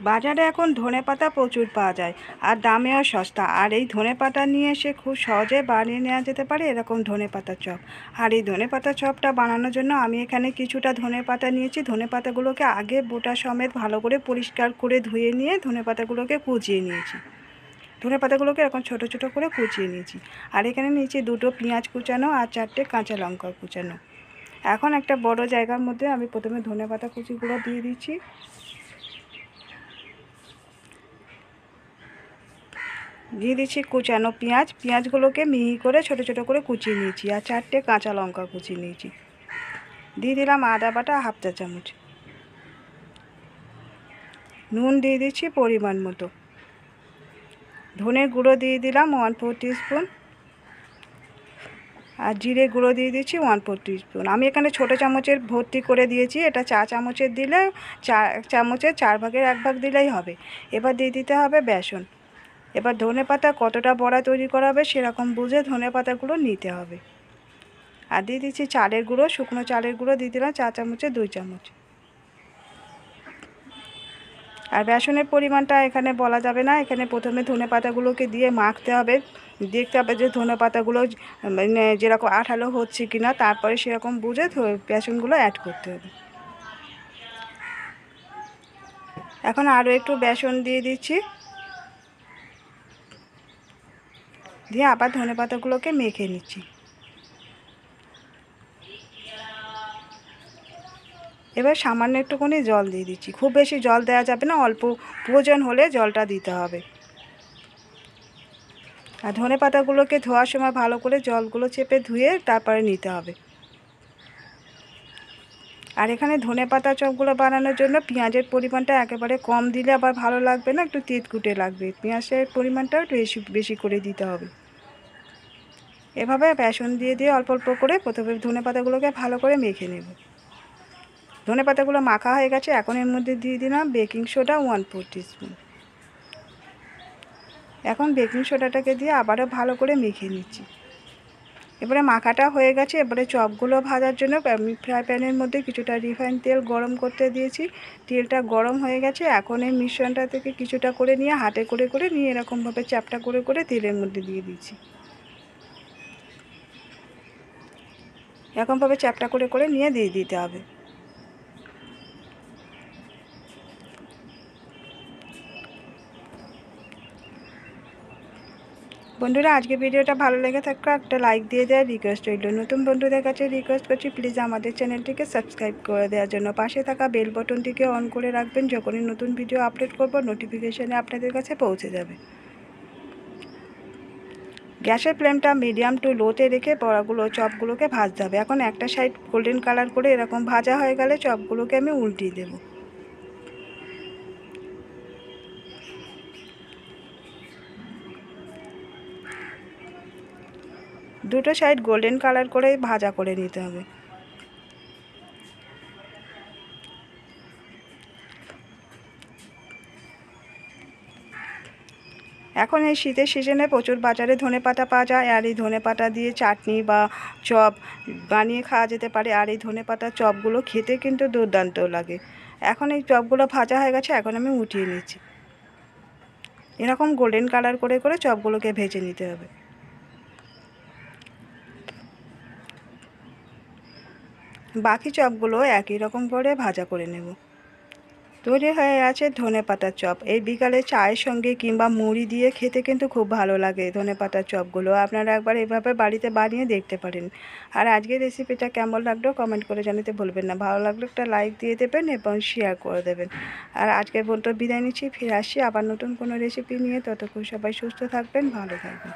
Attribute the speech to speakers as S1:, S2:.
S1: বাজারে এখন ধনেপাতা প্রচুর পাওয়া যায় আর দামেও সস্তা। আর এই ধনেপাতা নিয়ে এসে খুব সহজে বানিয়ে নেওয়া যেতে পারে এরকম ধনেপাতার চপ। আর এই ধনেপাতার চপটা বানানোর জন্য আমি এখানে কিছুটা ধনেপাতা নিয়েছি। ধনেপাতাগুলোকে আগে বোটা সমেত ভালো করে পরিষ্কার করে ধুয়ে নিয়ে ধনেপাতাগুলোকে কুচিয়ে নিয়েছি। ধনেপাতাগুলোকে এরকম ছোটো ছোটো করে কুচিয়ে নিয়েছি। আর এখানে নিয়েছি 2টো পেঁয়াজ কুচানো আর 4টে কাঁচা লঙ্কা কুচানো। এখন একটা বড় জায়গার মধ্যে আমি প্রথমে ধনেপাতা কুচিগুলো দিয়ে দিচ্ছি। দিয়ে দিচ্ছি কুচানো পেঁয়াজ। পেঁয়াজগুলোকে মিহি করে ছোটো ছোটো করে কুচিয়ে নিয়েছি। আর 4টে কাঁচা লঙ্কা কুচিয়ে নিয়েছি। দিয়ে দিলাম আদা বাটা 1/2 চা চামচ। নুন দিয়ে দিচ্ছি পরিমাণ মতো। ধনের গুঁড়ো দিয়ে দিলাম 1/4 টিস্পুন। আর জিরে গুঁড়ো দিয়ে দিচ্ছি 1/4 টিস্পুন। আমি এখানে ছোটো চামচের ভর্তি করে দিয়েছি। এটা চা চামচের দিলে 4 চামচের 4 ভাগের 1 ভাগ দিলেই হবে। এবার দিয়ে দিতে হবে বেসন। এবার ধনেপাতা কতটা বড়া তৈরি করা হবে সেরকম বুঝে ধনেপাতাগুলো নিতে হবে। আর দিয়ে দিচ্ছি চালের গুঁড়ো। শুকনো চালের গুঁড়ো দিয়ে দিলাম চা চামচে 2 চামচ। আর বেসনের পরিমাণটা এখানে বলা যাবে না। এখানে প্রথমে ধনেপাতাগুলোকে দিয়ে মাখতে হবে। দেখতে হবে যে ধনেপাতাগুলো মানে যেরকম আঠালো হচ্ছে কিনা, তারপরে সেরকম বুঝে বেসনগুলো অ্যাড করতে হবে। এখন আরও একটু বেসন দিয়ে দিচ্ছি। দিয়ে আবার ধনেপাতাগুলোকে মেখে নিচ্ছি। এবার সামান্য একটুখানি জল দিয়ে দিচ্ছি। খুব বেশি জল দেওয়া যাবে না, অল্প প্রয়োজন হলে জলটা দিতে হবে। আর ধনেপাতাগুলোকে ধোয়ার সময় ভালো করে জলগুলো চেপে ধুয়ে তারপরে নিতে হবে। আর এখানে ধনেপাতা চপগুলো বানানোর জন্য পেঁয়াজের পরিমাণটা একেবারে কম দিলে আবার ভালো লাগবে না, একটু তিতকুটে লাগবে। পেঁয়াজের পরিমাণটাও একটু বেশি করে দিতে হবে। এভাবে বেসন দিয়ে দিয়ে অল্প অল্প করে প্রথমে ধনেপাতাগুলোকে ভালো করে মেখে নেব। ধনেপাতাগুলো মাখা হয়ে গেছে। এখন এর মধ্যে দিয়ে দিলাম বেকিং সোডা 1/4 টিস্পুন। এখন বেকিং সোডাটাকে দিয়ে আবারও ভালো করে মেখে নিচ্ছি। এবারে মাখাটা হয়ে গেছে। এবারে চপগুলো ভাজার জন্য আমি ফ্রাই প্যানের মধ্যে কিছুটা রিফাইন তেল গরম করতে দিয়েছি। তেলটা গরম হয়ে গেছে। এখন এই মিশ্রণটা থেকে কিছুটা করে নিয়ে হাতে করে করে নিয়ে এরকমভাবে চ্যাপটা করে করে তেলের মধ্যে দিয়ে দিচ্ছি। এরকমভাবে চ্যাপটা করে করে নিয়ে দিয়ে দিতে হবে। বন্ধুরা, আজকে ভিডিওটা ভালো লেগে থাকলে একটা লাইক দিয়ে দেওয়ার রিকোয়েস্ট রইল। নতুন বন্ধুদের কাছে রিকোয়েস্ট করছি প্লিজ আমাদের চ্যানেলটিকে সাবস্ক্রাইব করে দেওয়ার জন্য। পাশে থাকা বেল বাটনটিকে অন করে রাখবেন। যখনই নতুন ভিডিও আপলোড করব নোটিফিকেশানে আপনাদের কাছে পৌঁছে যাবে। গ্যাসের ফ্লেমটা মিডিয়াম টু লোতে রেখে চপগুলোকে ভাজতে হবে। এখন একটা সাইড গোল্ডেন কালার করে এরকম ভাজা হয়ে গেলে চপগুলোকে আমি উল্টিয়ে দেব। দুটো সাইড গোল্ডেন কালার করে ভাজা করে নিতে হবে। এখন এই শীতের সিজনে প্রচুর বাজারে ধনেপাতা পাওয়া যায়। আর এই ধনেপাতা দিয়ে চাটনি বা চপ বানিয়ে খাওয়া যেতে পারে। আর এই ধনেপাতার চপগুলো খেতে কিন্তু দুর্দান্ত লাগে। এখন এই চপগুলো ভাজা হয়ে গেছে। এখন আমি উঠিয়ে নিচ্ছি। এরকম গোল্ডেন কালার করে করে চপগুলোকে ভেজে নিতে হবে। বাকি চপগুলো একই রকম করে ভাজা করে নেব। তৈরি হয়ে আছে ধনেপাতার চপ। এই বিকালে চায়ের সঙ্গে কিংবা মুড়ি দিয়ে খেতে কিন্তু খুব ভালো লাগে ধনেপাতার চপগুলো। আপনারা একবার এভাবে বাড়িতে বানিয়ে দেখতে পারেন। আর আজকের রেসিপিটা কেমন লাগলো কমেন্ট করে জানাতে ভুলবেন না। ভালো লাগলে একটা লাইক দিয়ে দেবেন এবং শেয়ার করে দেবেন। আর আজকের মতো বিদায় নিচ্ছি। ফিরে আসছি আবার নতুন কোনো রেসিপি নিয়ে। ততক্ষণ সবাই সুস্থ থাকবেন, ভালো থাকবেন।